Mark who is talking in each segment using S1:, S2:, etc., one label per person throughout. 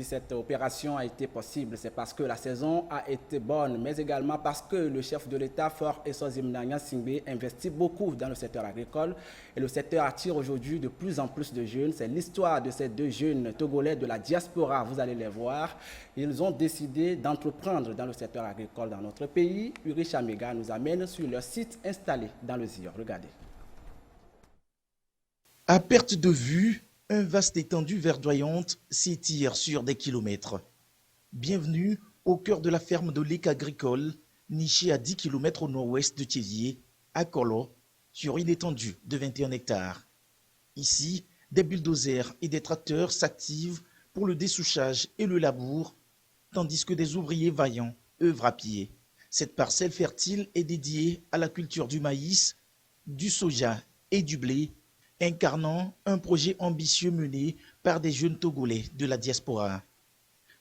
S1: Si cette opération a été possible, c'est parce que la saison a été bonne, mais également parce que le chef de l'État, Faure Essozimnanya Singbe, investit beaucoup dans le secteur agricole et le secteur attire aujourd'hui de plus en plus de jeunes. C'est l'histoire de ces deux jeunes Togolais de la diaspora, vous allez les voir. Ils ont décidé d'entreprendre dans le secteur agricole dans notre pays. Uri Chamega nous amène sur leur site installé dans le Zior. Regardez.
S2: À perte de vue, un vaste étendue verdoyante s'étire sur des kilomètres. Bienvenue au cœur de la ferme de l'Ec agricole, nichée à 10 km au nord-ouest de Thiévier, à Kolo, sur une étendue de 21 hectares. Ici, des bulldozers et des tracteurs s'activent pour le dessouchage et le labour, tandis que des ouvriers vaillants œuvrent à pied. Cette parcelle fertile est dédiée à la culture du maïs, du soja et du blé, incarnant un projet ambitieux mené par des jeunes Togolais de la diaspora.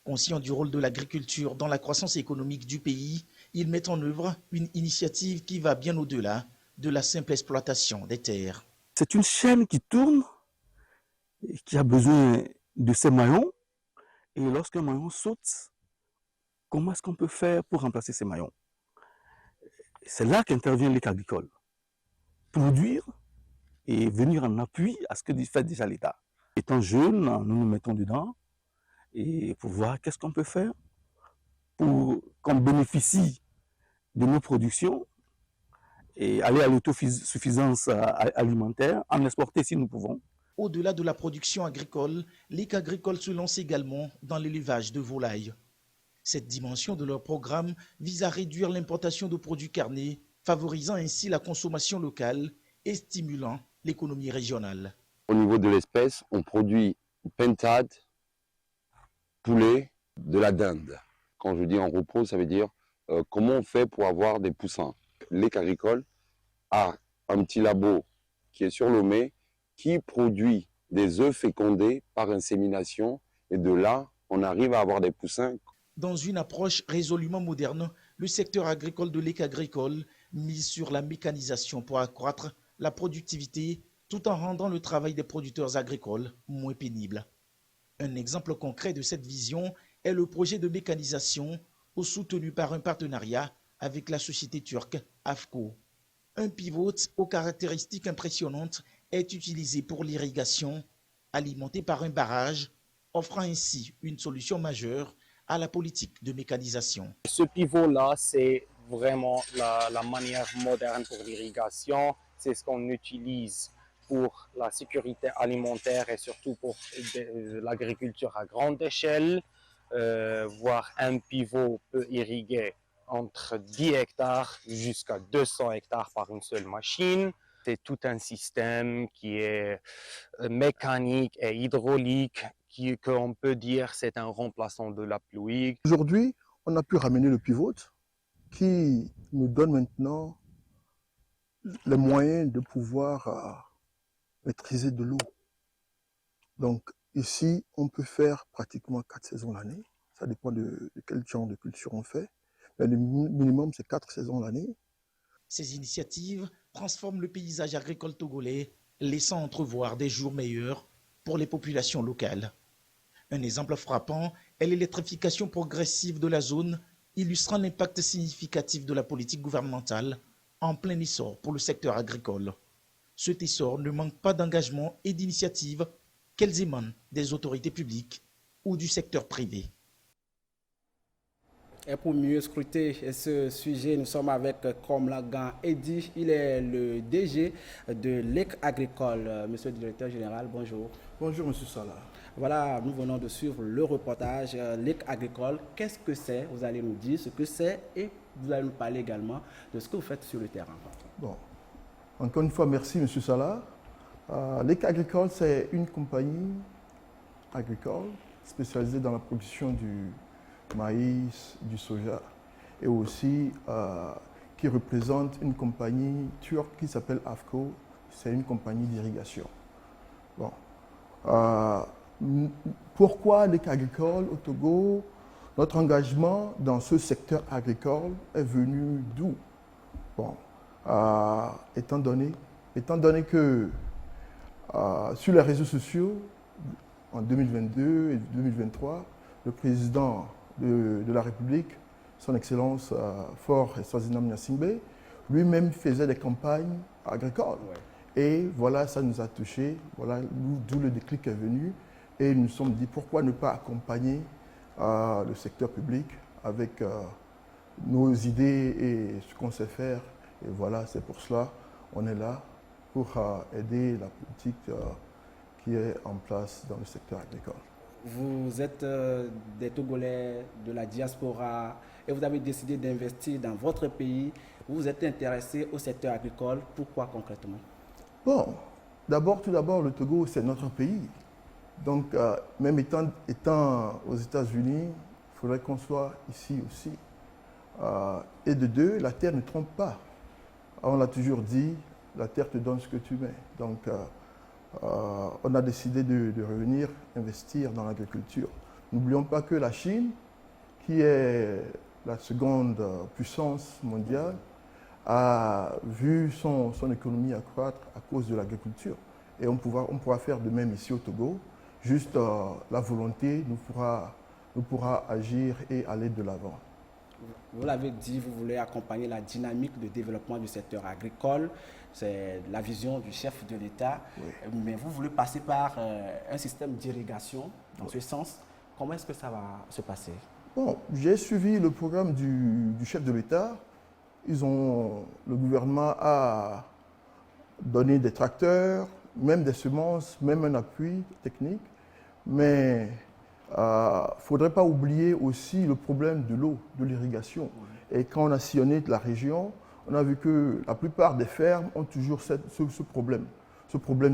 S2: Conscient du rôle de l'agriculture dans la croissance économique du pays, ils mettent en œuvre une initiative qui va bien au-delà de la simple exploitation des terres.
S3: C'est une chaîne qui tourne et qui a besoin de ces maillons. Et lorsqu'un maillon saute, comment est-ce qu'on peut faire pour remplacer ces maillons? C'est là qu'intervient l'Ec agricole. Produire et venir en appui à ce que fait déjà l'État. Étant jeunes, nous nous mettons dedans et pour voir qu'est-ce qu'on peut faire pour qu'on bénéficie de nos productions et aller à l'autosuffisance alimentaire, en exporter si nous pouvons.
S2: Au-delà de la production agricole, l'Ec agricole se lance également dans l'élevage de volailles. Cette dimension de leur programme vise à réduire l'importation de produits carnés, favorisant ainsi la consommation locale et stimulant l'économie régionale.
S4: Au niveau de l'espèce, on produit pintade, poulet, de la dinde. Quand je dis en repos, ça veut dire comment on fait pour avoir des poussins. L'Ec agricole a un petit labo qui est sur Lomé qui produit des œufs fécondés par insémination et de là, on arrive à avoir des poussins.
S2: Dans une approche résolument moderne, le secteur agricole de l'Ec agricole mise sur la mécanisation pour accroître la productivité tout en rendant le travail des producteurs agricoles moins pénible. Un exemple concret de cette vision est le projet de mécanisation soutenu par un partenariat avec la société turque AFCO. Un pivot aux caractéristiques impressionnantes est utilisé pour l'irrigation, alimenté par un barrage, offrant ainsi une solution majeure à la politique de mécanisation.
S5: Ce pivot-là, c'est vraiment la manière moderne pour l'irrigation. C'est ce qu'on utilise pour la sécurité alimentaire et surtout pour l'agriculture à grande échelle. Voire un pivot peut irriguer entre 10 hectares jusqu'à 200 hectares par une seule machine. C'est tout un système qui est mécanique et hydraulique, qu'on peut dire c'est un remplaçant de la pluie.
S6: Aujourd'hui, on a pu ramener le pivot qui nous donne maintenant les moyens de pouvoir maîtriser de l'eau. Donc ici, on peut faire pratiquement 4 saisons l'année. Ça dépend de quel genre de culture on fait. Mais le minimum, c'est 4 saisons l'année.
S2: Ces initiatives transforment le paysage agricole togolais, laissant entrevoir des jours meilleurs pour les populations locales. Un exemple frappant est l'électrification progressive de la zone, illustrant l'impact significatif de la politique gouvernementale en plein essor pour le secteur agricole. Cet essor ne manque pas d'engagement et d'initiatives, qu'elles émanent des autorités publiques ou du secteur privé.
S1: Et pour mieux scruter ce sujet, nous sommes avec Komlagan Eddy. Il est le DG de l'Ec agricole. Monsieur le directeur général, bonjour.
S6: Bonjour, monsieur Salah.
S1: Voilà, nous venons de suivre le reportage l'Ec agricole. Qu'est-ce que c'est? Vous allez nous dire ce que c'est et vous allez nous parler également de ce que vous faites sur le terrain.
S6: Bon, encore une fois, merci, monsieur Salah. L'Ec agricole, c'est une compagnie agricole spécialisée dans la production du maïs, du soja et aussi qui représente une compagnie turque qui s'appelle AFCO. C'est une compagnie d'irrigation. Bon. Pourquoi l'Ec agricole au Togo? Notre engagement dans ce secteur agricole est venu d'où? Bon, étant donné que sur les réseaux sociaux, en 2022 et 2023, le président de la République, son Excellence Faure Eswazina Gnassingbé, lui-même faisait des campagnes agricoles. Ouais. Et voilà, ça nous a touchés, voilà d'où le déclic est venu. Et nous nous sommes dit, pourquoi ne pas accompagner le secteur public avec nos idées et ce qu'on sait faire. Et voilà, c'est pour cela qu'on est là, pour aider la politique qui est en place dans le secteur agricole.
S1: Vous êtes des Togolais de la diaspora et vous avez décidé d'investir dans votre pays. Vous vous êtes intéressé au secteur agricole. Pourquoi concrètement?
S6: Bon, tout d'abord, le Togo, c'est notre pays. Donc, même étant aux États-Unis, il faudrait qu'on soit ici aussi. Et de deux, la terre ne trompe pas. On l'a toujours dit, la terre te donne ce que tu mets. Donc, on a décidé de revenir investir dans l'agriculture. N'oublions pas que la Chine, qui est la seconde puissance mondiale, a vu son économie accroître à cause de l'agriculture. Et on pourra faire de même ici au Togo. Juste la volonté nous pourra agir et aller de l'avant.
S1: Vous l'avez dit, vous voulez accompagner la dynamique de développement du secteur agricole. C'est la vision du chef de l'État. Oui. Mais vous voulez passer par un système d'irrigation dans ce sens. Comment est-ce que ça va se passer?
S6: Bon, j'ai suivi le programme du chef de l'État. Le gouvernement a donné des tracteurs, même des semences, même un appui technique. Mais il ne faudrait pas oublier aussi le problème de l'eau, de l'irrigation. Oui. Et quand on a sillonné la région, on a vu que la plupart des fermes ont toujours ce problème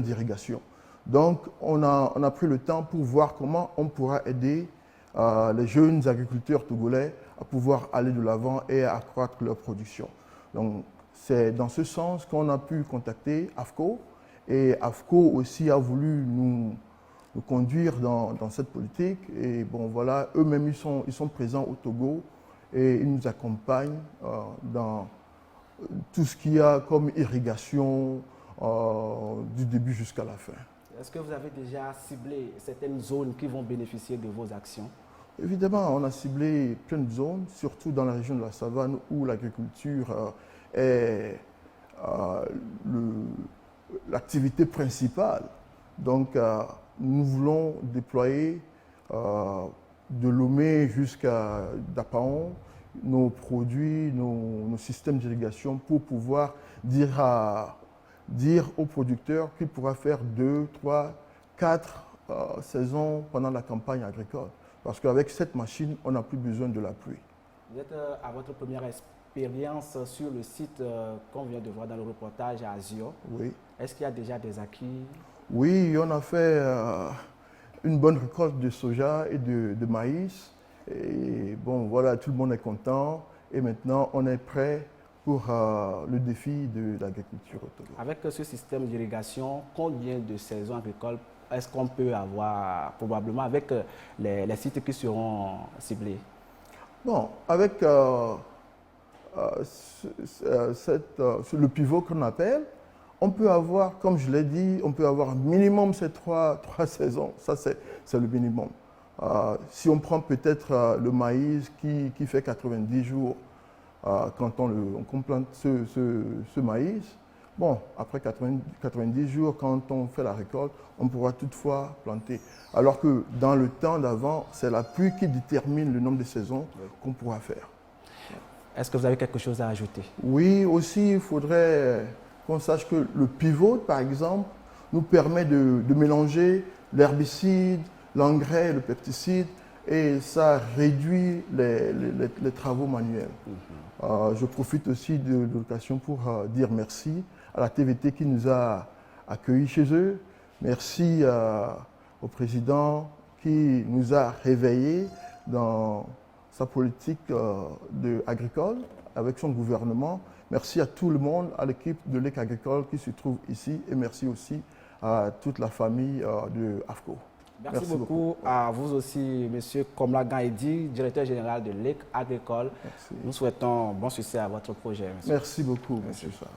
S6: d'irrigation. Donc, on a pris le temps pour voir comment on pourra aider les jeunes agriculteurs togolais à pouvoir aller de l'avant et à accroître leur production. Donc, c'est dans ce sens qu'on a pu contacter AFCO. Et AFCO aussi a voulu nous conduire dans cette politique. Et bon, voilà, eux-mêmes, ils sont présents au Togo et ils nous accompagnent dans tout ce qu'il y a comme irrigation du début jusqu'à la fin.
S1: Est-ce que vous avez déjà ciblé certaines zones qui vont bénéficier de vos actions?
S6: Évidemment, on a ciblé plein de zones, surtout dans la région de la savane où l'agriculture est l'activité principale. Donc, nous voulons déployer de Lomé jusqu'à Dapaon nos produits, nos systèmes d'irrigation pour pouvoir dire aux producteurs qu'il pourra faire 2, 3, 4 saisons pendant la campagne agricole. Parce qu'avec cette machine, on n'a plus besoin de la pluie.
S1: Vous êtes à votre première expérience sur le site qu'on vient de voir dans le reportage à Azio.
S6: Oui.
S1: Est-ce qu'il y a déjà des acquis?
S6: Oui, on a fait une bonne récolte de soja et de maïs. Et bon, voilà, tout le monde est content. Et maintenant, on est prêt pour le défi de l'agriculture au Togo.
S1: Avec ce système d'irrigation, combien de saisons agricoles est-ce qu'on peut avoir probablement avec les sites qui seront ciblés? Bon,
S6: avec le pivot qu'on appelle, on peut avoir, comme je l'ai dit, on peut avoir minimum ces trois saisons. Ça, c'est le minimum. Si on prend peut-être le maïs qui fait 90 jours quand on plante ce maïs, bon, après 90 jours, quand on fait la récolte, on pourra toutefois planter. Alors que dans le temps d'avant, c'est la pluie qui détermine le nombre de saisons qu'on pourra faire.
S1: Est-ce que vous avez quelque chose à ajouter?
S6: Oui, aussi, il faudrait qu'on sache que le pivot, par exemple, nous permet de mélanger l'herbicide, l'engrais, le pesticide, et ça réduit les travaux manuels. Je profite aussi de l'occasion pour dire merci à la TVT qui nous a accueillis chez eux. Merci au qui nous a réveillés dans sa politique agricole avec son gouvernement. Merci à tout le monde, à l'équipe de l'EC Agricole qui se trouve ici et merci aussi à toute la famille de AFCO.
S1: Merci beaucoup à vous aussi, M. Komla Gaïdi, directeur général de l'EC Agricole. Merci. Nous souhaitons bon succès à votre projet.
S6: Merci beaucoup, M. Sarr.